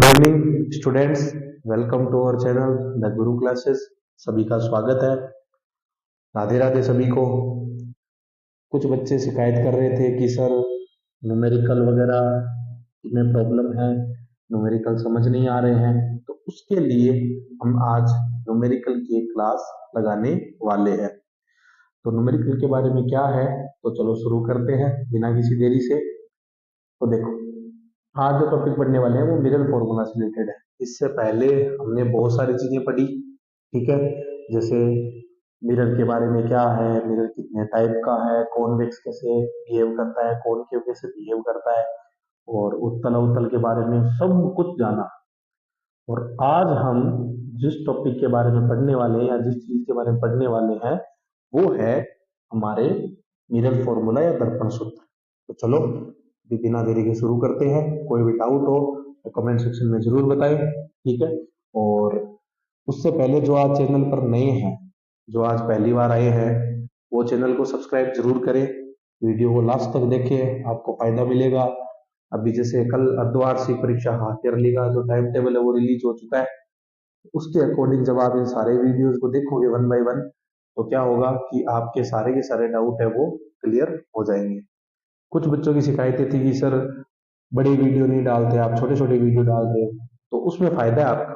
Evening students, welcome to our channel the Guru classes. सभी का स्वागत है। राधे राधे सभी को। कुछ बच्चे शिकायत कर रहे थे कि सर न्यूमेरिकल वगैरह में प्रॉब्लम है, न्यूमेरिकल समझ नहीं आ रहे हैं, तो उसके लिए हम आज न्यूमेरिकल की एक क्लास लगाने वाले हैं। तो न्यूमेरिकल के बारे में क्या है, तो चलो शुरू करते हैं बिना किसी देरी से। तो देखो, आज जो टॉपिक पढ़ने वाले हैं वो मिरर फॉर्मूला से रिलेटेड है। इससे पहले हमने बहुत सारी चीजें पढ़ी, ठीक है, जैसे मिरर के बारे में क्या है, मिरर कितने टाइप का है, कॉन्वेक्स कैसे बिहेव करता है, कॉनकेव कैसे बिहेव करता है, और उत्तल अवतल के बारे में सब कुछ जाना। और आज हम जिस टॉपिक के बारे में पढ़ने वाले हैं या जिस चीज के बारे में पढ़ने वाले हैं वो है हमारे मिरर फॉर्मूला या दर्पण सूत्र। तो चलो बिना देरी के शुरू करते हैं। कोई भी डाउट हो तो कमेंट सेक्शन में जरूर बताएं, ठीक है। और उससे पहले जो आज चैनल पर नए हैं, जो आज पहली बार आए हैं, वो चैनल को सब्सक्राइब जरूर करें, वीडियो को लास्ट तक देखें, आपको फायदा मिलेगा। अभी जैसे कल अर्धवार्षिक परीक्षा हाफ ईयरली का जो टाइम टेबल है वो रिलीज हो चुका है। उसके अकॉर्डिंग जब आप इन सारे वीडियोस को देखोगे वन बाय वन, तो क्या होगा कि आपके सारे के सारे डाउट है वो क्लियर हो जाएंगे। कुछ बच्चों की शिकायतें थी कि सर बड़ी वीडियो नहीं डालते, आप छोटे छोटे वीडियो डालते हो, तो उसमें फायदा है आपका।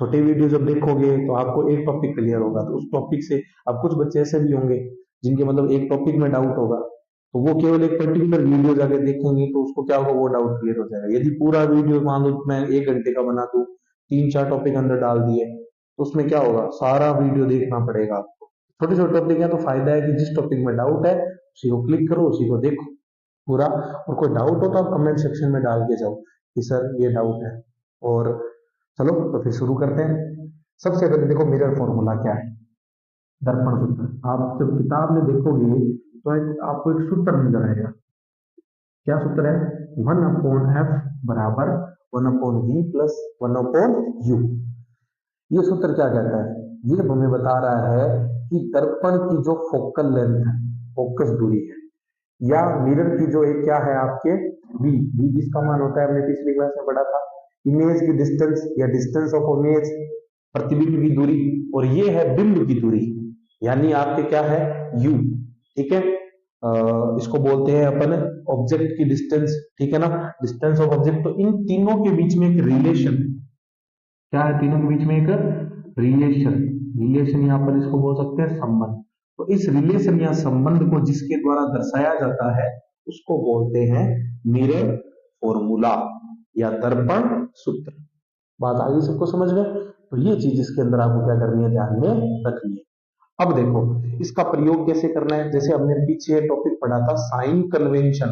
छोटे वीडियो जब देखोगे तो आपको एक टॉपिक क्लियर होगा, तो उस टॉपिक से अब कुछ बच्चे ऐसे भी होंगे जिनके मतलब एक टॉपिक में डाउट होगा, तो वो केवल एक पर्टिकुलर वीडियो जाके देखेंगे तो उसको क्या होगा, वो डाउट क्लियर हो जाएगा। यदि पूरा वीडियो मान लो मैं 1 घंटे का बना दूं, 3-4 टॉपिक अंदर डाल दिए, तो उसमें क्या होगा, सारा वीडियो देखना पड़ेगा आपको। छोटे छोटे टॉपिक है तो फायदा है कि जिस टॉपिक में डाउट है उसी को क्लिक करो, उसी को देखो पूरा। और कोई डाउट हो तो आप कमेंट सेक्शन में डाल के जाओ कि सर ये डाउट है। और चलो तो फिर शुरू करते हैं। सबसे पहले देखो मिरर फॉर्मूला क्या है, दर्पण सूत्र। आप जब किताब में देखोगे तो आपको एक सूत्र नजर आएगा। क्या सूत्र है? 1/f बराबर 1/v प्लस 1/u। ये सूत्र क्या कहता है? ये हमें बता रहा है कि दर्पण की जो फोकल लेंथ है, फोकस दूरी है, या मिरर की जो एक क्या है आपके वी जिसका मान होता है, हमने पिछली क्लास में पढ़ा था, इमेज की डिस्टेंस या डिस्टेंस ऑफ इमेज, प्रतिबिंब की दूरी, और ये है बिंब की दूरी, यानी आपके क्या है यू, ठीक है। इसको बोलते हैं अपन ऑब्जेक्ट की डिस्टेंस, ठीक है ना, डिस्टेंस ऑफ ऑब्जेक्ट। तो इन तीनों के बीच में एक रिलेशन, क्या है, तीनों के बीच में एक रिलेशन, रिलेशन यहाँ पर इसको बोल सकते हैं संबंध। तो इस रिलेशन या संबंध को जिसके द्वारा दर्शाया जाता है उसको बोलते हैं मिरर फॉर्मूला या दर्पण सूत्र। बात आ गई सबको समझ में? तो ये चीज इसके अंदर आपको क्या करनी है, ध्यान में रखनी है। अब देखो इसका प्रयोग कैसे करना है। जैसे हमने पीछे टॉपिक पढ़ा था साइन कन्वेंशन,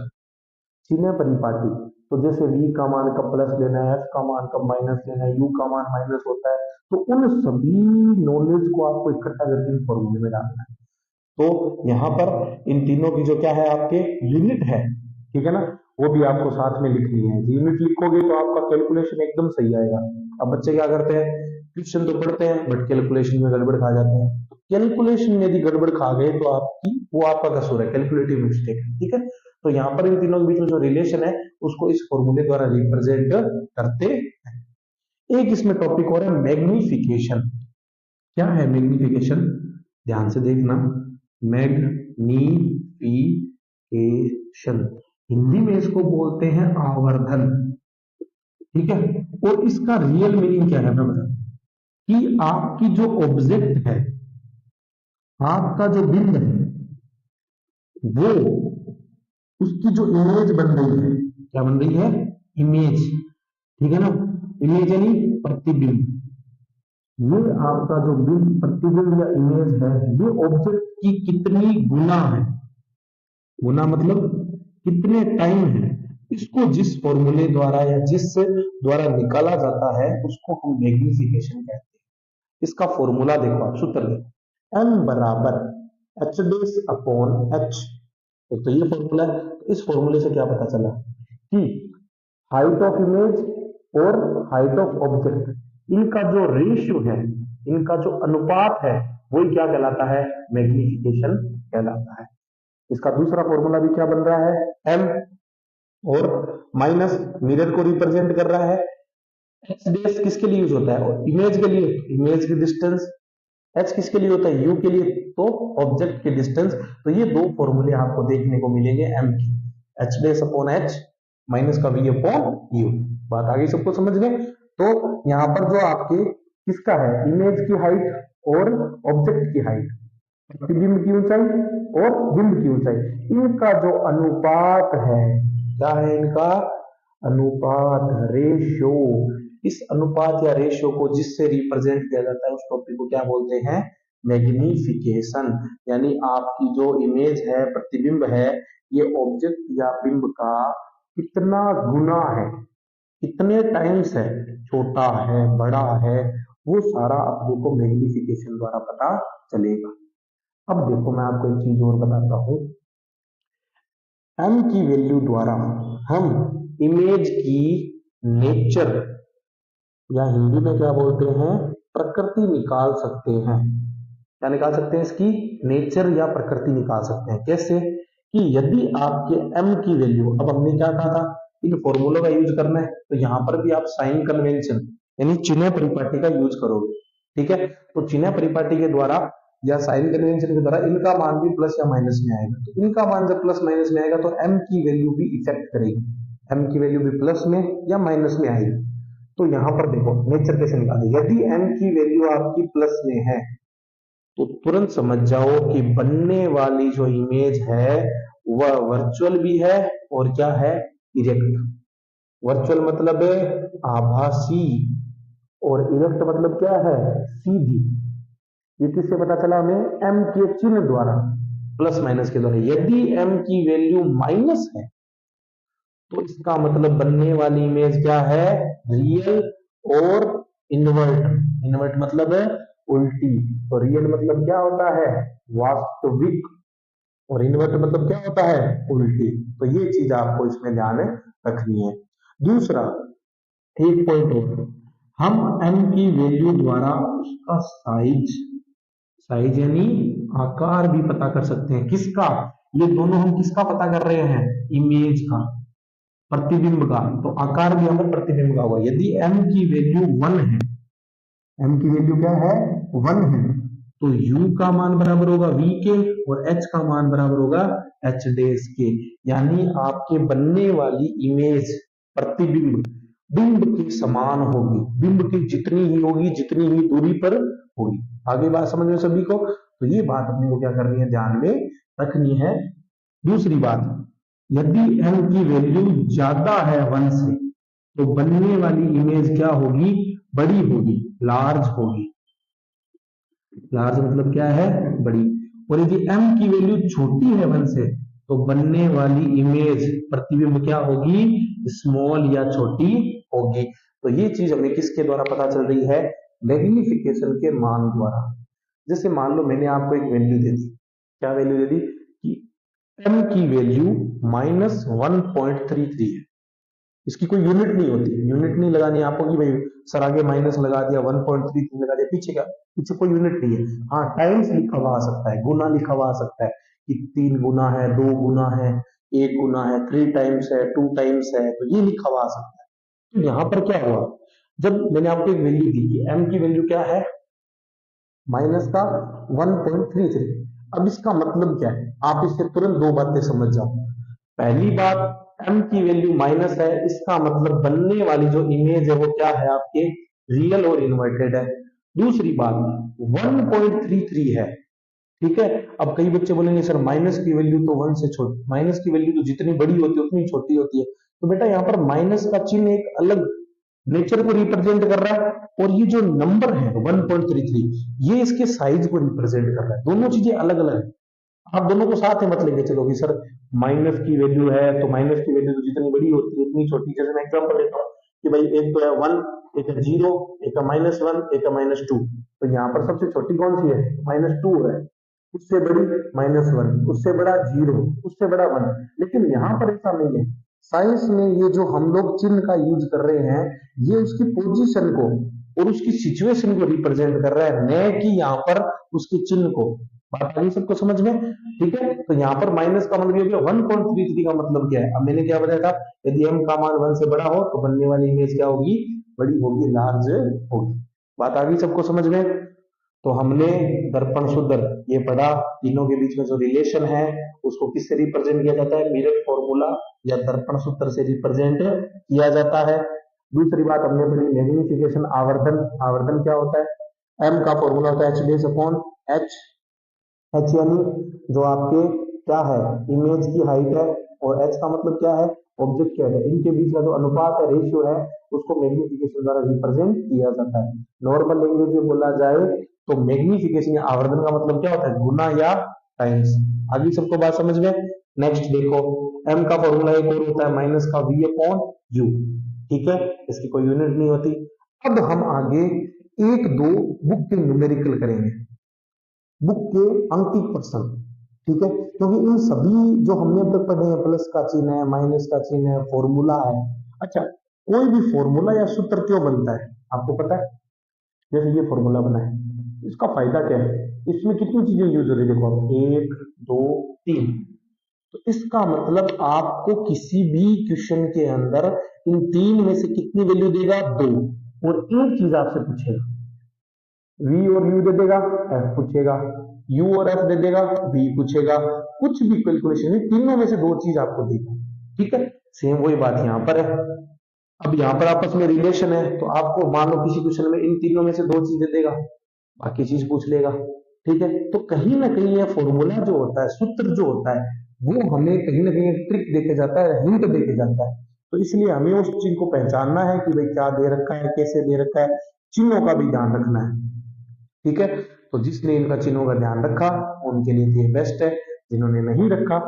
चिन्ह परिपाटी। तो जैसे v का मान कब प्लस लेना है, f का मान कब माइनस लेना है, u का मान माइनस होता है, तो उन सभी नॉलेज को आपको इकट्ठा करके फॉर्मूले में डालना है। तो यहाँ पर इन तीनों की जो क्या है आपके यूनिट है, ठीक है ना, वो भी आपको साथ में लिखनी है। यूनिट लिखोगे तो आपका कैलकुलेशन एकदम सही आएगा। अब बच्चे क्या करते हैं, क्वेश्चन तो पढ़ते हैं बट कैलकुलेशन में गड़बड़ खा जाते हैं। कैलकुलेशन में यदि गड़बड़ खा गए तो आपकी वो आपका कसूर है, कैलकुलेटिव मिस्टेक, ठीक है। तो यहाँ पर इन तीनों के बीच में जो रिलेशन है उसको इस फॉर्मूले द्वारा रिप्रेजेंट करते हैं। एक इसमें टॉपिक और है मैग्निफिकेशन। क्या है मैग्निफिकेशन? ध्यान से देखना, मैग्निफिकेशन हिंदी में इसको बोलते हैं आवर्धन, ठीक है। और इसका रियल मीनिंग क्या है मैं बता, कि आपकी जो ऑब्जेक्ट है, आपका जो बिंब है, वो उसकी जो इमेज बन रही है, क्या बन रही है, इमेज, ठीक है ना। इमेज यानी प्रतिबिंब। ये आपका जो बिंब प्रतिबिंब या इमेज है, ये ऑब्जेक्ट की कितनी गुना है, गुना मतलब कितने टाइम है, इसको जिस फॉर्मूले द्वारा या जिस द्वारा निकाला जाता है उसको हम मैग्निफिकेशन कहते हैं। इसका फॉर्मूला देखो, आप सूत्र देखो, m बराबर एच डेस अपॉन एच। तो ये फॉर्मूला है। इस फॉर्मूले से क्या पता चला कि हाइट ऑफ इमेज और हाइट ऑफ ऑब्जेक्ट, इनका जो रेशियो है, इनका जो अनुपात है, वही क्या कहलाता है, मैग्निफिकेशन कहलाता है। इसका दूसरा फॉर्मूला भी क्या बन रहा है, m, और माइनस मिरर को रिप्रेजेंट कर रहा है, एच डेस किसके लिए यूज होता है? इमेज के लिए, इमेज की डिस्टेंस। एच किसके लिए होता है? यू के लिए, तो ऑब्जेक्ट के डिस्टेंस। तो ये दो फॉर्मूले आपको देखने को मिलेंगे एम की, एच डेस अपॉन एच माइनस का वी अपॉन यू। बात आ गई सबको समझ में? तो यहाँ पर जो आपके किसका है, इमेज की हाइट और ऑब्जेक्ट की हाइट, प्रतिबिंब की ऊंचाई और बिंब की ऊंचाई, इनका जो अनुपात है, क्या है इनका अनुपात, रेशियो। इस अनुपात या रेशियो को जिससे रिप्रेजेंट किया जाता है उस टॉपिक को क्या बोलते हैं? मैग्निफिकेशन। यानी आपकी जो इमेज है, प्रतिबिंब है, ये ऑब्जेक्ट या बिंब का कितना गुना है, कितने टाइम्स है, छोटा है, बड़ा है, वो सारा अपने को मैग्निफिकेशन द्वारा पता चलेगा। अब देखो मैं आपको एक चीज और बताता हूं, एम की वैल्यू द्वारा हम इमेज की नेचर या हिंदी में क्या बोलते हैं, प्रकृति निकाल सकते हैं। क्या निकाल सकते हैं? इसकी नेचर या प्रकृति निकाल सकते हैं। कैसे? कि यदि आपके m की वैल्यू, अब हमने क्या कहा था, इन फॉर्मूलों का यूज करना है, तो यहां पर भी आप साइन कन्वेंशन यानी चिन्ह परिपाटी का यूज करोगे। ठीक है, तो चिन्ह परिपाटी के द्वारा या साइन कन्वेंशन के द्वारा इनका मान भी प्लस या माइनस में आएगा। तो इनका मान जब प्लस माइनस में आएगा तो m की वैल्यू भी इफेक्ट करेगी, m की वैल्यू भी प्लस में या माइनस में आएगी। तो यहां पर देखो नेचर कैसे निकाले, यदि m की वैल्यू आपकी प्लस में है तो तुरंत समझ जाओ कि बनने वाली जो इमेज है वह वर्चुअल भी है और क्या है, इरेक्ट। वर्चुअल मतलब आभासी और इरेक्ट मतलब क्या है, सीधी। ये किससे पता चला हमें? एम के चिन्ह द्वारा, प्लस माइनस के द्वारा। यदि एम की वैल्यू माइनस है तो इसका मतलब बनने वाली इमेज क्या है, रियल और इनवर्ट। इनवर्ट मतलब है उल्टी, तो रियल मतलब क्या होता है, वास्तविक, और इनवर्ट मतलब क्या होता है, उल्टी। तो ये चीज आपको इसमें ध्यान रखनी है। दूसरा एक पॉइंट और, हम एम की वैल्यू द्वारा उसका साइज, साइज यानी आकार भी पता कर सकते हैं। किसका? ये दोनों हम किसका पता कर रहे हैं, इमेज का, प्रतिबिंब का। तो आकार भी हमें प्रतिबिंब का हुआ। यदि m की वैल्यू 1 है, m की वैल्यू क्या है, 1 है, तो u का मान बराबर होगा v के और h का मान बराबर होगा h डेस के। यानी आपके बनने वाली इमेज, प्रतिबिंब, बिंब के समान होगी, बिंब की जितनी ही होगी जितनी ही दूरी पर होगी। आगे बात समझ में सभी को? तो ये बात अपने को क्या करनी है, ध्यान में रखनी है। दूसरी बात, यदि m की वैल्यू ज्यादा है 1 से तो बनने वाली इमेज क्या होगी, बड़ी होगी, लार्ज होगी। लार्ज मतलब क्या है, बड़ी। और यदि m की वैल्यू छोटी है 1 से तो बनने वाली इमेज, प्रतिबिंब क्या होगी, स्मॉल या छोटी होगी। तो ये चीज हमें किसके द्वारा पता चल रही है, मैग्निफिकेशन के मान द्वारा। जैसे मान लो मैंने आपको एक वैल्यू दे दी, क्या वैल्यू दे दी, कि m की वैल्यू -1.33 है। इसकी कोई यूनिट नहीं होती, यूनिट नहीं लगानी आपको कि भाई सर आगे माइनस लगा दिया, 1.33 लगा दिया, पीछे का, पीछे कोई यूनिट नहीं है। हाँ टाइम्स लिखा हुआ आ सकता है, गुना लिखा हुआ आ सकता है कि 3 गुना है, 2 गुना है, 1 गुना है, 3 टाइम्स है, 2 टाइम्स है, तो ये लिखा हुआ आ सकता है। तो यहाँ पर क्या हुआ, जब मैंने आपको एक वैल्यू दी कि m की वैल्यू क्या है, माइनस का 1.33। अब इसका मतलब क्या है, आप इससे तुरंत दो बातें समझ जाओ। पहली बात, m की वैल्यू माइनस है, इसका मतलब बनने वाली जो इमेज है वो क्या है, आपके रियल और इन्वर्टेड है। दूसरी बात, 1.33 है, ठीक है। अब कई बच्चे बोलेंगे सर माइनस की वैल्यू तो 1 से छोटी, माइनस की वैल्यू तो जितनी बड़ी होती है उतनी छोटी होती है। तो बेटा यहाँ पर माइनस का चिन्ह एक अलग नेचर को रिप्रेजेंट कर रहा है, और ये जो नंबर है 1.33 ये इसके साइज को रिप्रेजेंट कर रहा है। दोनों चीजें अलग अलग है, आप दोनों को साथ में मत लेके चलो कि सर माइनस की वैल्यू है तो माइनस की वैल्यू तो जितनी बड़ी होती है उतनी छोटी। जैसे मैं एग्जांपल देता हूँ कि भाई एक तो है 1, एक है 0, एक है -1, एक है -2। तो यहाँ पर सबसे छोटी कौन सी है, -2 है, उससे बड़ी -1, उससे बड़ा 0, उससे बड़ा 1। लेकिन यहाँ पर ऐसा नहीं है, साइंस में ये जो हम लोग चिन्ह का यूज कर रहे हैं ये उसकी पोजीशन को और उसकी सिचुएशन को रिप्रेजेंट कर रहा है, न कि यहाँ पर उसके चिन्ह को। बात आ गई सबको समझ में? ठीक है, तो यहाँ पर माइनस का मतलब ये हो गया, 1.33 का मतलब क्या है, अब मैंने क्या बताया था, यदि m का मान 1 से बड़ा हो तो बनने वाली इमेज क्या होगी, बड़ी होगी, लार्ज होगी। बात आ गई सबको समझ में? तो हमने दर्पण सुदर्श ये पढ़ा, तीनों के बीच में जो रिलेशन है उसको किससे रिप्रेजेंट किया जाता है, मिरर फॉर्मूला या दर्पण सूत्र से रिप्रेजेंट किया जाता है। दूसरी बात हमने पढ़ी मैग्निफिकेशन, आवर्धन। आवर्धन क्या होता है, एम का फॉर्मूला होता है H base upon H. H यानी जो आपके क्या है, इमेज की हाइट है, और एच का मतलब क्या है, ऑब्जेक्ट क्या है, इनके बीच का जो अनुपात है, रेशियो है, उसको मैग्निफिकेशन द्वारा रिप्रेजेंट किया जाता है। नॉर्मल लैंग्वेज में बोला जाए तो मैग्निफिकेशन या आवर्धन का मतलब क्या होता है, गुना या टाइम्स। आगे सबको बात समझ में? नेक्स्ट देखो, एम का फॉर्मूला एक और होता है माइनस का वी अपॉन यू। ठीक है, इसकी कोई यूनिट नहीं होती। अब हम आगे एक दो बुक के न्यूमेरिकल करेंगे, बुक के अंकित प्रश्न। ठीक है, क्योंकि इन सभी जो हमने अब तक पढ़े हैं, प्लस का चिन्ह है, माइनस का चिन्ह है, फॉर्मूला है। अच्छा, कोई भी फॉर्मूला या सूत्र क्यों बनता है आपको पता है? जैसे ये फॉर्मूला बना है, इसका फायदा क्या है, इसमें कितनी चीजें यूज हो रही है, देखो एक दो तीन। तो इसका मतलब आपको किसी भी क्वेश्चन के अंदर इन तीन में से कितनी वैल्यू देगा, दो। और एक चीज आपसे पूछेगा, वी और यू दे देगा, एफ पूछेगा, यू और एफ दे देगा, वी पूछेगा। कुछ भी कैलकुलेशन में तीनों में से दो चीज आपको देगा। ठीक है, सेम वही बात यहां पर है। अब यहां पर आपस में रिलेशन है, तो आपको मान लो किसी क्वेश्चन में इन तीनों में से दो चीज दे देगा, बाकी चीज पूछ लेगा। ठीक है, तो कहीं ना कहीं ये फॉर्मूला जो होता है, सूत्र जो होता है, वो हमें कहीं ना कहीं ट्रिक देके जाता है, हिंट देके जाता है। तो इसलिए हमें उस चीज को पहचानना है कि भाई क्या दे रखा है, कैसे दे रखा है, चिन्हों का भी ध्यान रखना है। ठीक है, तो जिसने इनका चिन्हों का ध्यान रखा उनके लिए ये बेस्ट है, जिन्होंने नहीं रखा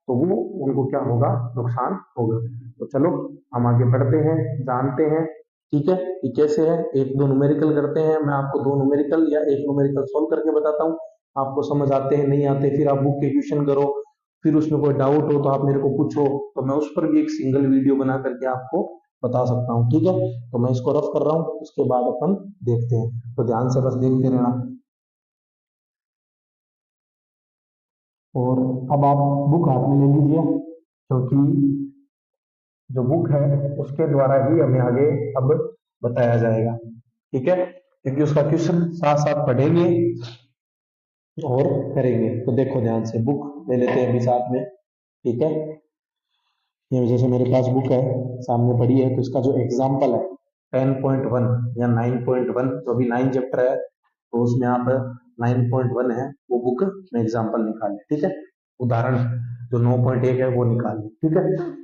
तो वो उनको क्या होगा, नुकसान होगा। तो चलो हम आगे बढ़ते हैं, जानते हैं। ठीक है, ये कैसे है, एक दो न्यूमेरिकल करते हैं। मैं आपको दो न्यूमेरिकल या एक न्यूमेरिकल सोल्व करके बताता हूँ, आपको समझ आते हैं नहीं आते फिर आप बुक के क्वेश्चन करो, फिर उसमें कोई डाउट हो तो आप मेरे को पूछो, तो मैं उस पर भी एक सिंगल वीडियो बना करके आपको बता सकता हूँ। ठीक है, तो मैं इसको रफ कर रहा हूँ, उसके बाद अपन देखते हैं, तो ध्यान से बस देखते रहना। और अब आप बुक हाथ में ले लीजिए, क्योंकि जो बुक है उसके द्वारा ही हमें आगे अब बताया जाएगा। ठीक है, क्योंकि उसका क्वेश्चन साथ साथ पढ़ेंगे और करेंगे। तो देखो ध्यान से, बुक ले लेते हैं अभी साथ में। ठीक है, ये जैसे मेरे पास बुक है सामने पड़ी है, तो इसका जो एग्जाम्पल है 10.1 या 9.1, जो अभी 9 चैप्टर है तो उसमें आप 9.1 है वो बुक में एग्जाम्पल निकालें। ठीक है, उदाहरण जो 9.1 है वो निकाल लें। ठीक है,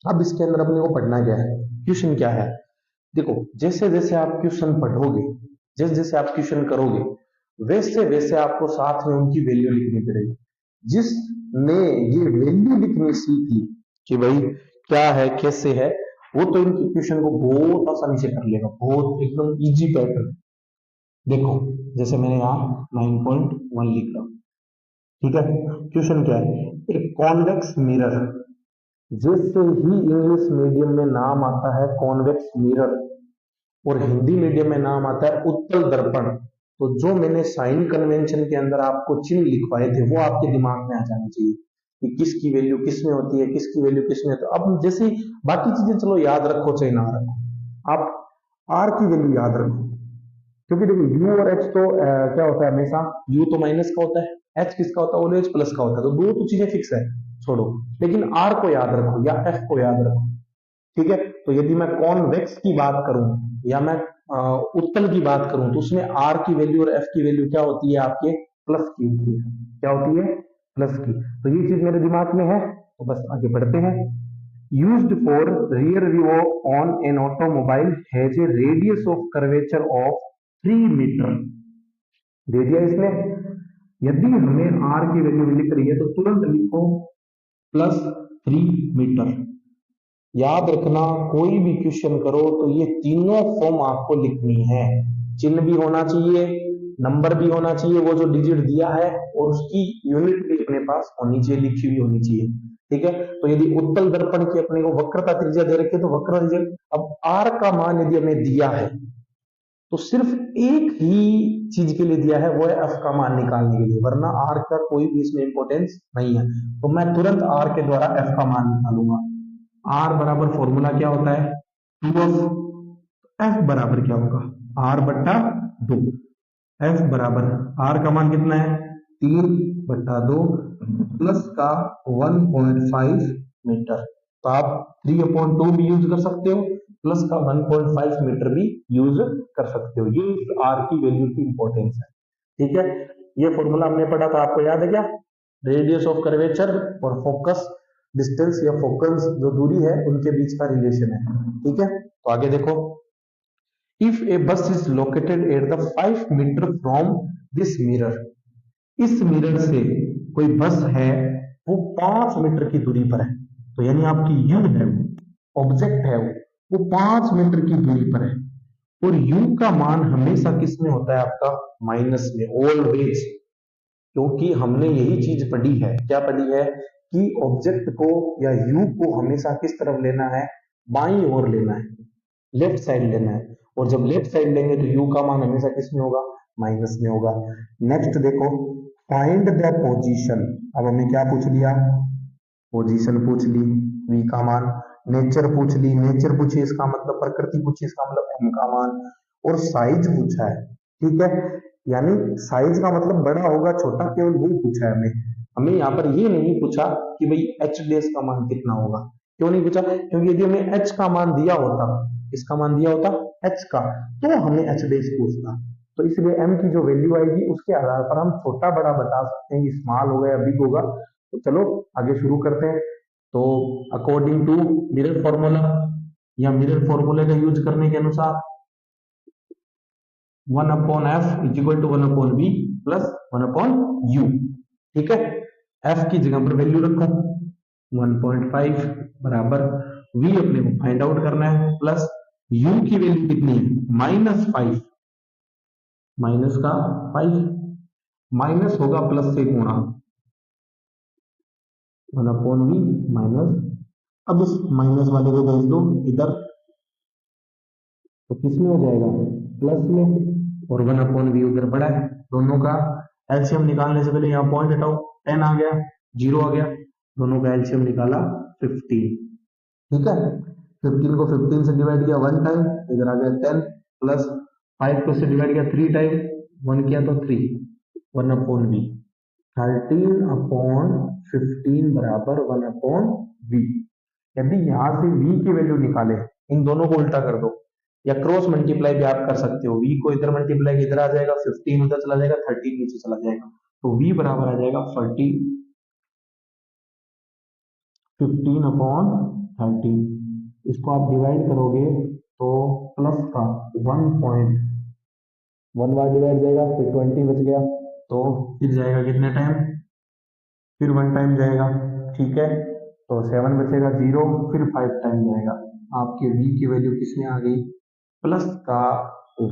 अब इसके अंदर अपने को पढ़ना क्या है, क्वेश्चन क्या है। देखो, जैसे जैसे आप क्वेश्चन पढ़ोगे, जैसे जैसे आप क्वेश्चन करोगे, वैसे वैसे आपको साथ में उनकी वैल्यू लिखनी पड़ेगी। जिसने ये वैल्यू लिखनी सीखी कि भाई क्या है कैसे है, वो तो इनके क्वेश्चन को बहुत आसानी से कर लेगा, बहुत एकदम इजी पैटर्न। देखो, जैसे मैंने यहाँ 9.1 लिख रहा हूँ। ठीक है, क्वेश्चन क्या है, एक कॉन्वेक्स मिरर। जैसे ही इंग्लिश मीडियम में नाम आता है कॉन्वेक्स मिरर और हिंदी मीडियम में नाम आता है उत्तल दर्पण, तो जो मैंने साइन कन्वेंशन के अंदर आपको चिन्ह लिखवाए थे वो आपके दिमाग में आ जाने चाहिए कि किसकी वैल्यू किसमें होती है, किसकी वैल्यू किसमें। तो अब जैसे बाकी चीजें चलो याद रखो चाहे ना रखो, आप आर की वैल्यू याद रखो, क्योंकि देखो यू और एच तो क्या होता है हमेशा, यू तो माइनस का होता है, एच किसका होता है, ऑलवेज प्लस का होता है, तो दो तो चीजें फिक्स है, छोड़ो। लेकिन आर को याद रखो या एफ को याद रखो। ठीक है, तो यदि मैं कॉन्वेक्स की बात करूं या मैं उत्तल की बात करूं, तो उसमें आर की वैल्यू और एफ की वैल्यू क्या होती है, आपके प्लस की होती है। क्या होती है, प्लस की। तो ये चीज मेरे दिमाग में है, तो बस आगे बढ़ते हैं। used for rear view on an automobile has a radius of curvature of 3 metre दे दिया इसने। यदि हमें आर की वैल्यू लिख रही है तो तुरंत लिखो +3 मीटर। याद रखना, कोई भी क्वेश्चन करो तो ये तीनों फॉर्म आपको लिखनी है, चिन्ह भी होना चाहिए, नंबर भी होना चाहिए, वो जो डिजिट दिया है, और उसकी यूनिट भी अपने पास होनी चाहिए, लिखी हुई होनी चाहिए। ठीक है, तो यदि उत्तल दर्पण की अपने को वक्रता त्रिज्या दे रखी है तो वक्रता त्रिज्या, अब आर का मान यदि हमें दिया है तो सिर्फ एक ही चीज के लिए दिया है, वो है एफ का मान निकालने के लिए, वरना आर का कोई भी इसमें इंपॉर्टेंस नहीं है। तो मैं तुरंत आर के द्वारा एफ का मान निकालूंगा। आर बराबर फॉर्मूला क्या होता है, 2 ऑफ एफ बराबर क्या होगा, आर बट्टा 2। एफ बराबर आर का मान कितना है 3/2 प्लस का 1.5 मीटर। तो आप 3/2 भी यूज कर सकते हो, प्लस का 1.5 मीटर भी यूज कर सकते हो। ये इस आर की वैल्यू की इंपॉर्टेंस है, ठीक है। ये फॉर्मूला हमने पढ़ा था, आपको याद है क्या? रेडियस ऑफ कर्वेचर और फोकस डिस्टेंस या फोकस जो दूरी है उनके बीच का रिलेशन है, ठीक है। तो आगे देखो, if a bus is located at the 5 metre from this mirror, इस मिरर से कोई बस है वो 5 मीटर की दूरी पर है, तो यानी आपकी यू है, ऑब्जेक्ट है वो 5 मीटर की दूरी पर है, और यू का मान हमेशा किस में होता है आपका, माइनस में, ऑलवेज। क्योंकि हमने यही चीज पढ़ी है, क्या पढ़ी है कि ऑब्जेक्ट को या यू को हमेशा किस तरफ लेना है, बाईं ओर लेना है, लेफ्ट साइड लेना है। और जब लेफ्ट साइड लेंगे तो यू का मान हमेशा किस में होगा, माइनस में होगा। नेक्स्ट देखो, फाइंड द पोजीशन। अब हमें क्या पूछ लिया, पोजीशन पूछ ली, वी का मान। नेचर पूछ ली, नेचर पूछी इसका मतलब प्रकृति पूछी, इसका मतलब एम का मान। और साइज पूछा है, ठीक है, यानी साइज का मतलब बड़ा होगा छोटा, केवल वो पूछा है हमें। हमें यहाँ पर ये नहीं पूछा कि भाई एच डेस का मान कितना होगा। क्यों नहीं पूछा? क्योंकि यदि हमें एच का मान दिया होता, इसका मान दिया होता एच का, तो हमें एच डेस पूछता। तो इसलिए एम की जो वैल्यू आएगी उसके आधार पर हम छोटा बड़ा बता सकते हैं कि स्मॉल होगा या बिग होगा। तो चलो आगे शुरू करते हैं। तो अकॉर्डिंग टू मिरर फॉर्मूला या मिरर फॉर्मूले का यूज करने के अनुसार 1/f is equal to 1/v plus 1/u, ठीक है। f की जगह पर वैल्यू रखो 1.5 बराबर v अपने को फाइंड आउट करना है, प्लस u की वैल्यू कितनी है, -5, माइनस का 5, माइनस होगा प्लस से गुणा 1/v माइनस। अब इस माइनस वाले को भेज दो इधर, तो किस में हो जाएगा, प्लस में, और 1/v उधर पड़ा है। दोनों का एलसीएम निकालने से पहले यहाँ पॉइंट हटाओ, 10 आ गया, 0 आ गया, दोनों का एलसीएम निकाला 15, ठीक है। 15 को 15 से डिवाइड किया 1 टाइम, इधर आ गया 10, प्लस 5 को से डिवाइड किया 3 टाइम, 1 किया तो 3, 1/v, 13/15 बराबर 1/v। यदि यहां से v की वैल्यू निकाले, इन दोनों को उल्टा कर दो या क्रॉस मल्टीप्लाई भी आप कर सकते हो, v को इधर मल्टीप्लाई इधर आ जाएगा, 15 उधर चला जाएगा, 13 नीचे चला जाएगा, तो v बराबर आ जाएगा 15/13। इसको आप डिवाइड करोगे तो प्लस का 1 बार डिवाइड जाएगा, फिर 20 बच गया, तो फिर जाएगा कितने टाइम, फिर 1 टाइम जाएगा, ठीक है। तो 7 बचेगा 0, फिर 5 टाइम जाएगा। आपके v की वैल्यू किसमें आ गई, प्लस का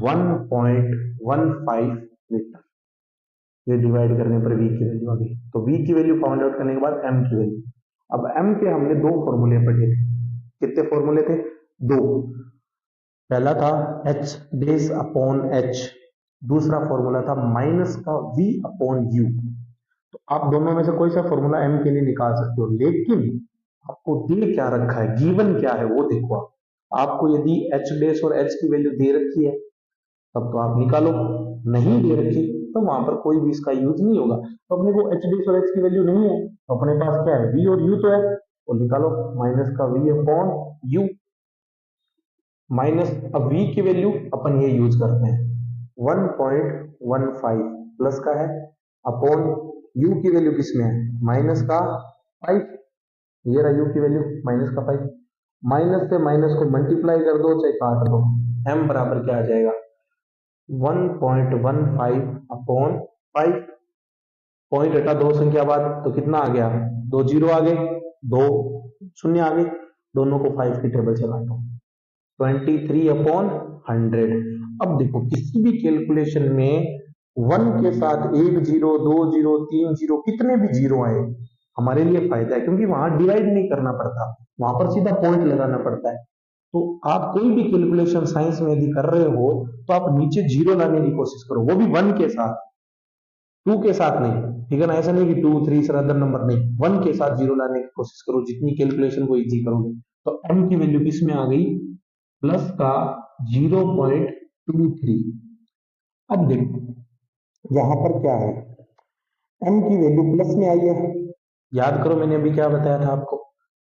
1.15 मीटर। ये डिवाइड करने पर v की वैल्यू आ गई। तो v की वैल्यू फाइंड आउट करने के बाद m की वैल्यू। अब m के हमने दो फॉर्मूले पढ़े थे। कितने फॉर्मूले थे, दो। पहला था h डेस अपॉन h, दूसरा फॉर्मूला था माइनस का v अपॉन u। तो आप दोनों में से कोई सा फॉर्मूला m के लिए निकाल सकते हो, लेकिन आपको दे क्या रखा है, गिवन क्या है वो देखो। आपको यदि h डेस और h की वैल्यू दे रखी है तब तो आप निकालो, नहीं दे रखी तो वहां पर कोई भी इसका यूज नहीं होगा। तो अपने को एच डेस और एच की वैल्यू नहीं है, तो अपने पास क्या है, v और u तो है, तो निकालो माइनस का v अपॉन u, माइनस। अब v की वैल्यू अपन ये यूज करते हैं 1.15 प्लस का है, अपॉन u की वैल्यू किसमें है, माइनस का 5, ये रहा u की वैल्यू माइनस का 5, माइनस से माइनस को मल्टीप्लाई कर दो चाहे काट दो, m बराबर क्या आ जाएगा 1.15 अपॉन 5, पॉइंट हटा दो संख्या बाद तो कितना आ गया, 2 जीरो आ गए, 2 शून्य आ गए, दोनों को 5 की टेबल से काटो, 23/100। अब देखो किसी भी कैलकुलेशन में 1 के साथ 1 जीरो 2 जीरो 3 जीरो कितने भी जीरो आए हमारे लिए फायदा है, क्योंकि वहां डिवाइड नहीं करना पड़ता, वहां पर सीधा पॉइंट लगाना पड़ता है। तो आप कोई भी कैलकुलेशन साइंस में यदि कर रहे हो तो आप नीचे जीरो लाने की कोशिश करो, वो भी 1 के साथ, 2 के साथ नहीं, ठीक है ना। ऐसा नहीं कि 2 3 सर अदर नंबर नहीं, 1 के साथ जीरो लाने की कोशिश करो, जितनी कैलकुलेशन को इजी करोगे। तो m की वैल्यू किस में आ गई, प्लस का 0.23। अब देखो यहां पर क्या है, m की वैल्यू प्लस में आई है। याद करो मैंने अभी क्या बताया था आपको,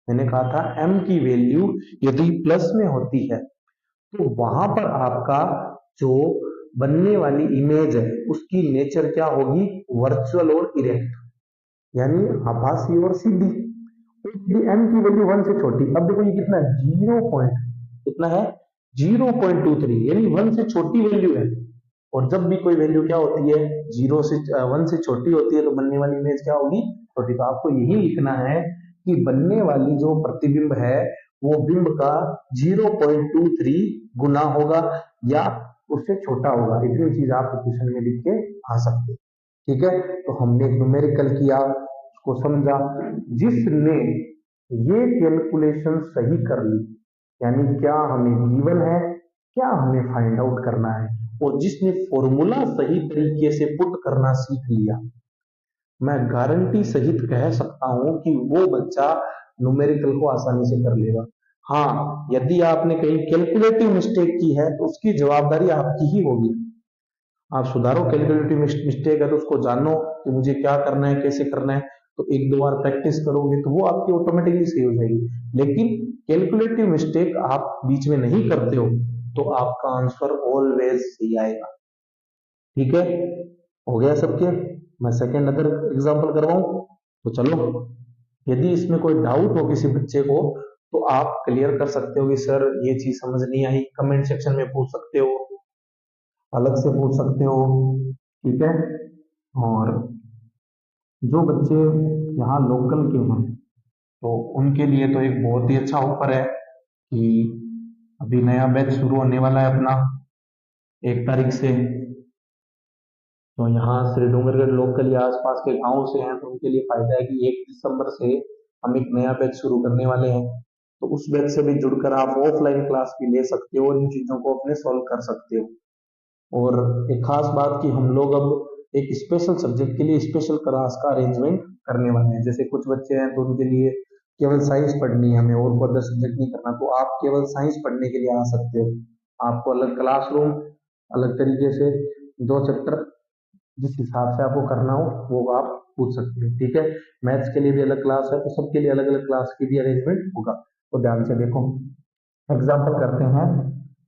मैंने कहा था m की वैल्यू यदि प्लस में होती है तो वहां पर आपका जो बनने वाली इमेज है उसकी नेचर क्या होगी, वर्चुअल और इरेक्ट, यानी आभासी और सीधी। तो यदि m की वैल्यू 1 से छोटी, अब देखो ये कितना है, 0.23, यानी 1 से छोटी वैल्यू है। और जब भी कोई वैल्यू क्या होती है, 1 से छोटी होती है तो बनने वाली इमेज क्या होगी, छोटी। तो आपको यही लिखना है कि बनने वाली जो प्रतिबिंब है वो बिंब का 0.23 गुना होगा या उससे छोटा होगा। इतनी चीज आप क्वेश्चन में लिख के आ सकते हैं। ठीक है, तो हमने न्यूमेरिकल किया, उसको समझा। जिसने ये कैलकुलेशन सही कर ली, यानी क्या हमें गिवन है, क्या हमें फाइंड आउट करना है, और जिसने फॉर्मूला सही तरीके से पुट करना सीख लिया, मैं गारंटी सहित कह सकता हूं कि वो बच्चा न्यूमेरिकल को आसानी से कर लेगा। हाँ, यदि आपने कहीं कैलकुलेटिव मिस्टेक की है तो उसकी जवाबदारी आपकी ही होगी। आप सुधारो, कैलकुलेटिव मिस्टेक है तो उसको जानो कि मुझे क्या करना है, कैसे करना है। तो एक दो बार प्रैक्टिस करोगे तो वो आपकी ऑटोमेटिकली सही हो जाएगी। लेकिन कैलकुलेटिव मिस्टेक आप बीच में नहीं करते हो तो आपका आंसर ऑलवेज सही आएगा। ठीक है, हो गया सबके। मैं सेकेंड अदर एग्जांपल करवाऊं तो चलो, यदि इसमें कोई डाउट हो किसी बच्चे को तो आप क्लियर कर सकते हो कि सर ये चीज समझ नहीं आई, कमेंट सेक्शन में पूछ सकते हो, अलग से पूछ सकते हो। ठीक है, और जो बच्चे यहाँ लोकल के हैं तो उनके लिए तो एक बहुत ही अच्छा ऑफर है कि अभी नया बैच शुरू होने वाला है अपना 1 तारीख से। तो यहाँ श्री डूंगरगढ़ लोकल या आसपास के गांव से हैं तो उनके लिए फायदा है कि 1 दिसंबर से हम एक नया बैच शुरू करने वाले हैं। तो उस बैच से भी जुड़कर आप ऑफलाइन क्लास भी ले सकते हो और इन चीजों को अपने सॉल्व कर सकते हो। और एक खास बात कि हम लोग अब एक स्पेशल सब्जेक्ट के लिए स्पेशल क्लास का अरेंजमेंट करने वाले हैं। जैसे कुछ बच्चे हैं तो उनके लिए केवल साइंस पढ़नी है, हमें और कोई अदर सब्जेक्ट नहीं करना, तो आप केवल साइंस पढ़ने के लिए आ सकते हो। आपको अलग क्लासरूम, अलग तरीके से 2 चैप्टर जिस हिसाब से आपको करना हो वो आप पूछ सकते हो। ठीक है, मैथ्स के लिए भी अलग क्लास है, तो सबके लिए अलग अलग क्लास की भी अरेंजमेंट होगा। तो ध्यान से देखो, एग्जाम्पल करते हैं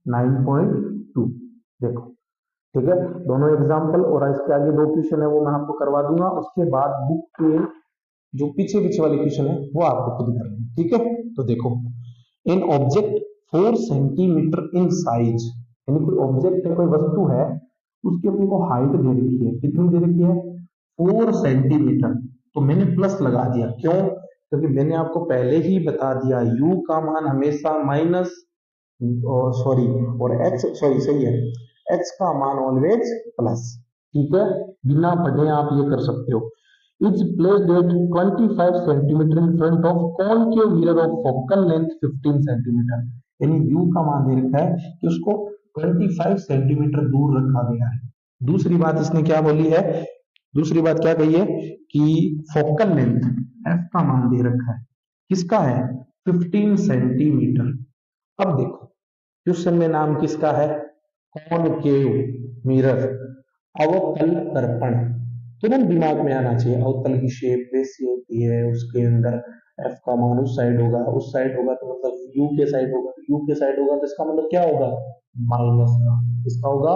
9.2। देखो, ठीक है, दोनों एग्जाम्पल और इसके आगे 2 क्वेश्चन है वो मैं आपको करवा दूंगा। उसके बाद बुक के जो पीछे पीछे वाले क्वेश्चन है वो आपको खुद करने हैं। ठीक है, तो देखो, इन ऑब्जेक्ट 4 सेंटीमीटर इन साइज, यानी कोई ऑब्जेक्ट है, कोई वस्तु है, उसकी अपने को हाइट दे रखी है। कितनी दे रखी है, 4 सेंटीमीटर। तो मैंने प्लस लगा दिया, क्यों, क्योंकि मैंने आपको पहले ही बता दिया u का मान हमेशा माइनस, सॉरी, और h, सॉरी सही है, h का मान ऑलवेज प्लस। ठीक है, बिना पढ़े आप ये कर सकते हो। Is placed at 25 centimetre in front of concave mirror of focal length 15 centimetre. यानी u का मान दे रखा है कि उसको 25 सेंटीमीटर दूर रखा गया है। दूसरी बात इसने क्या बोली है, दूसरी बात क्या कही है कि फोकल लेंथ f का मान दे रखा है, किसका है, 15 सेंटीमीटर। अब देखो, क्वेश्चन में नाम किसका है, कॉनकेव मिरर, अवतल दर्पण। तुरंत दिमाग में आना चाहिए, अवतल की शेप वैसी होती है, उसके अंदर एफ का मान उस साइड होगा, उस साइड होगा तो मतलब यू के साइड होगा, यू के साइड होगा तो इसका मतलब क्या होगा, माइनस का, इसका होगा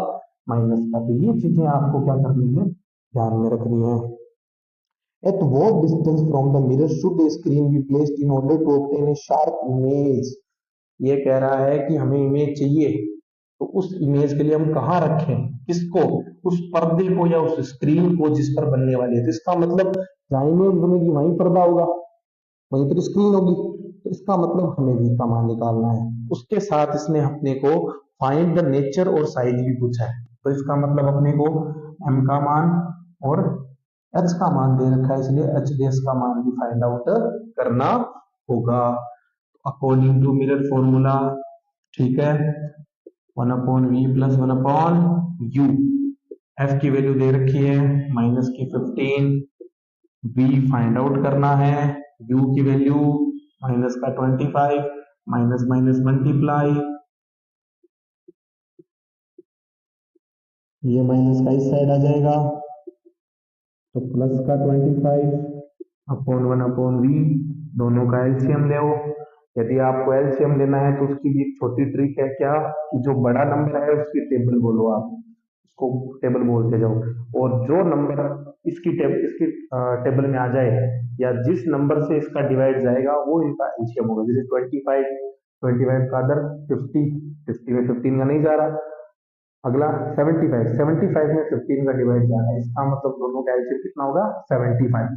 माइनस का। तो ये चीजें आपको क्या करनी है, ध्यान में रखनी है। At what distance from the mirror should a screen be placed in order to obtain a sharp image? ये कह रहा है कि हमें इमेज चाहिए, तो उस इमेज के लिए हम कहाँ रखें, किसको, उस पर्दे को या उस स्क्रीन को जिस पर बनने वाली है। तो इसका मतलब जहाँ इमेज बनेगी वहीं पर्दा होगा, वहीं पर स्क्रीन होगी। तो इसका मतलब हमें v का मान निकालना है। उसके साथ इसने अपने को फाइंड द नेचर और साइज भी पूछा है। तो इसका मतलब अपने को m का मान और h का मान दे रखा है, इसलिए h डैश का मान भी फाइंड आउट करना होगा अकॉर्डिंग टू मिरर फॉर्मूला। ठीक है, 1/v प्लस 1/u। f की वैल्यू दे रखी है माइनस की 15, v फाइंड आउट करना है, u की वैल्यू माइनस का 25, माइनस माइनस मल्टीप्लाई, ये माइनस का इस साइड आ जाएगा, तो प्लस का 25 अपॉन 1 अपॉन वी, दोनों का एलसीएम ले। यदि आपको एलसीएम लेना है तो उसकी भी एक छोटी ट्रिक है, क्या कि जो बड़ा नंबर है उसकी टेबल बोलो, आप उसको टेबल बोलते जाओ, और जो नंबर इसकी टेबल में आ जाए या जिस नंबर से इसका डिवाइड जाएगा वो इनका एलसीएम होगा। जैसे 25 का अदर 50 में 15 का नहीं जा रहा, अगला 75 में 15 का डिवाइड जा रहा है, इसका मतलब दोनों का एलसीएम कितना होगा 75।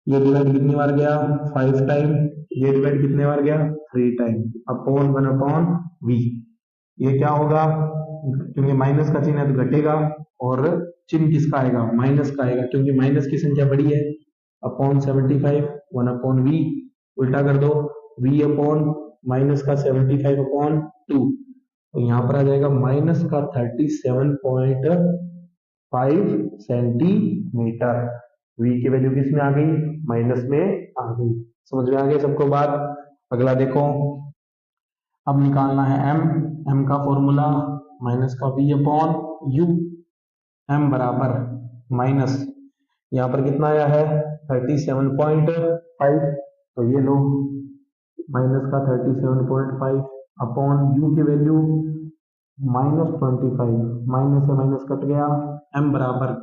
ये डिवाइड कितनी बार गया 5 टाइम, ये डिवाइड कितने बार गया 3 टाइम, अपॉन 1 अपॉन वी। ये क्या होगा, क्योंकि माइनस का चिन्ह है तो घटेगा, और चिन्ह किसका आएगा माइनस का आएगा, क्योंकि माइनस की संख्या बड़ी है। अपॉन 75 1 अपॉन वी, उल्टा कर दो, वी अपॉन माइनस का 75 अपॉन 2, तो यहाँ पर आ जाएगा माइनस का 37.5 सेंटीमीटर। वी की वैल्यू किस में आ गई, माइनस में आ गई। समझ में आ गया सबको बात। अगला देखो, अब निकालना है एम। एम का फॉर्मूला माइनस का वी अपॉन यू, एम बराबर माइनस, यहाँ पर कितना आया है 37.5, तो ये लो माइनस का 37.5 अपॉन यू की वैल्यू -25, माइनस से माइनस कट गया, एम बराबर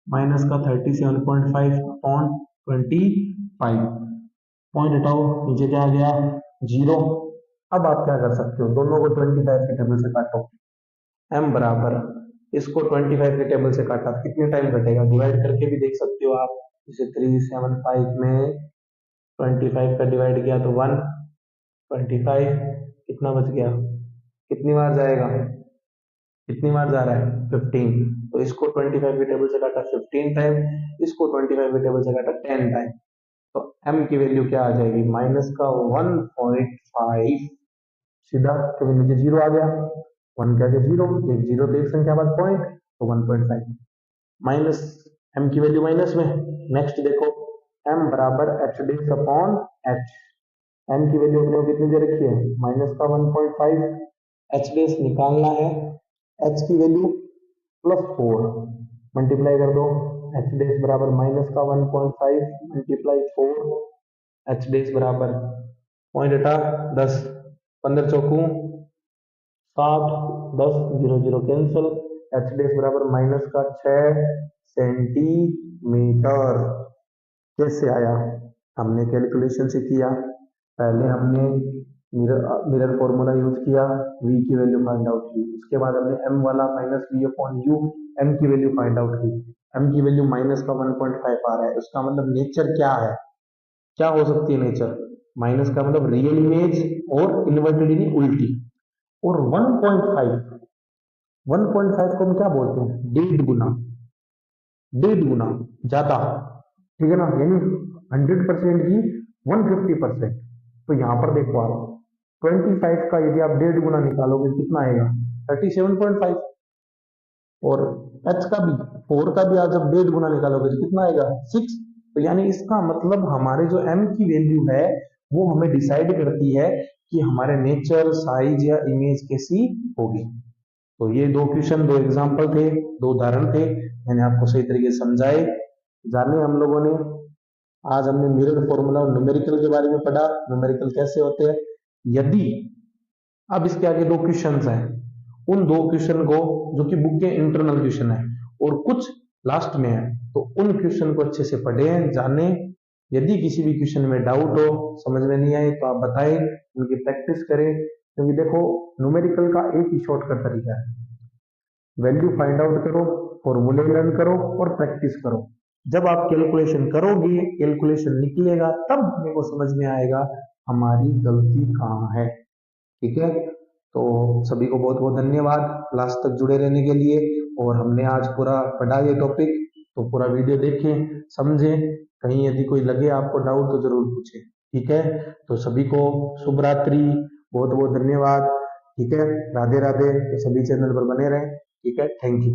माइनस का 37.5 अपॉन 25, पॉइंट हटाओ, नीचे क्या आ गया 0। अब आप क्या कर सकते हो, दोनों को 25 के टेबल से काटो, एम बराबर इसको 25 के टेबल से काटा तो कितने टाइम कटेगा, डिवाइड करके भी देख सकते हो आप। जैसे 375 में 25 का डिवाइड किया तो 1, 25 कितना बच गया, कितनी बार जाएगा, कितनी बार जा रहा है 15, तो इसको 25 के टेबल से काटा 15 टाइम, इसको 25 के टेबल से काटा 10 टाइम, तो m की वैल्यू क्या आ जाएगी माइनस का 1.5, सीधा, क्योंकि नीचे जीरो आ गया, 1 क्या गया जीरो, एक जीरो तो एक संख्या बाद पॉइंट, तो 1.5 माइनस, m की वैल्यू माइनस में। नेक्स्ट देखो, m बराबर एच डेस अपॉन एच, m की वैल्यू अपने को कितनी दे रखी है माइनस का 1.5, एच डेस निकालना है, h की वैल्यू +4 मल्टीप्लाई कर दो, एच डेस बराबर माइनस का 1.5 मल्टीप्लाई 4, एच डेस बराबर पॉइंट हटा 10, 15 चौकू 60, 10 0 0 कैंसिल, एच डेस बराबर माइनस का 6 सेंटीमीटर। कैसे आया, हमने कैलकुलेशन से किया, पहले हमने मिरर फॉर्मूला यूज किया, v की वैल्यू फाइंड आउट की, उसके बाद हमने m वाला minus v upon u, m की वैल्यू फाइंड आउट की, m की वैल्यू माइनस का 1.5 आ रहा है, उसका मतलब नेचर क्या है, क्या हो सकती है नेचर, माइनस का मतलब रियल इमेज और इन्वर्टेड यानी उल्टी, और 1.5 को हम क्या बोलते हैं, 1.5 गुना ज्यादा, ठीक है ना, यानी 100% की 150%। तो यहाँ पर देखो आप 25 का यदि आप 1.5 गुना निकालोगे कितना आएगा 37.5, और h का भी 4 का भी आज जब 1.5 गुना निकालोगे तो कितना आएगा 6। तो यानी इसका मतलब हमारे जो m की वैल्यू है वो हमें डिसाइड करती है कि हमारे नेचर, साइज या इमेज कैसी होगी। तो ये दो क्वेश्चन, दो एग्जाम्पल थे, दो उदाहरण थे, मैंने आपको सही तरीके से समझाए, जाने हम लोगों ने। आज हमने मिरर फॉर्मूला और न्यूमेरिकल के बारे में पढ़ा, न्यूमेरिकल कैसे होते हैं। यदि अब इसके आगे दो क्वेश्चंस हैं, उन दो क्वेश्चन को, जो कि बुक के इंटरनल क्वेश्चन है और कुछ लास्ट में है, तो उन क्वेश्चन को अच्छे से पढ़ें, जाने। यदि किसी भी क्वेश्चन में डाउट हो, समझ में नहीं आए, तो आप बताएं, उनकी प्रैक्टिस करें, क्योंकि देखो न्यूमेरिकल का एक ही शॉर्टकट तरीका है, वैल्यू फाइंड आउट करो, फॉर्मूले लर्न करो और प्रैक्टिस करो। जब आप कैलकुलेशन करोगे, कैलकुलेशन निकलेगा, तब मेरे को समझ में आएगा हमारी गलती कहाँ है। ठीक है, तो सभी को बहुत बहुत धन्यवाद लास्ट तक जुड़े रहने के लिए, और हमने आज पूरा पढ़ा ये टॉपिक, तो पूरा वीडियो देखें, समझें, कहीं यदि कोई लगे आपको डाउट तो जरूर पूछें। ठीक है, तो सभी को शुभ रात्रि, बहुत बहुत धन्यवाद। ठीक है, राधे राधे, तो सभी चैनल पर बने रहें। ठीक है, थैंक यू।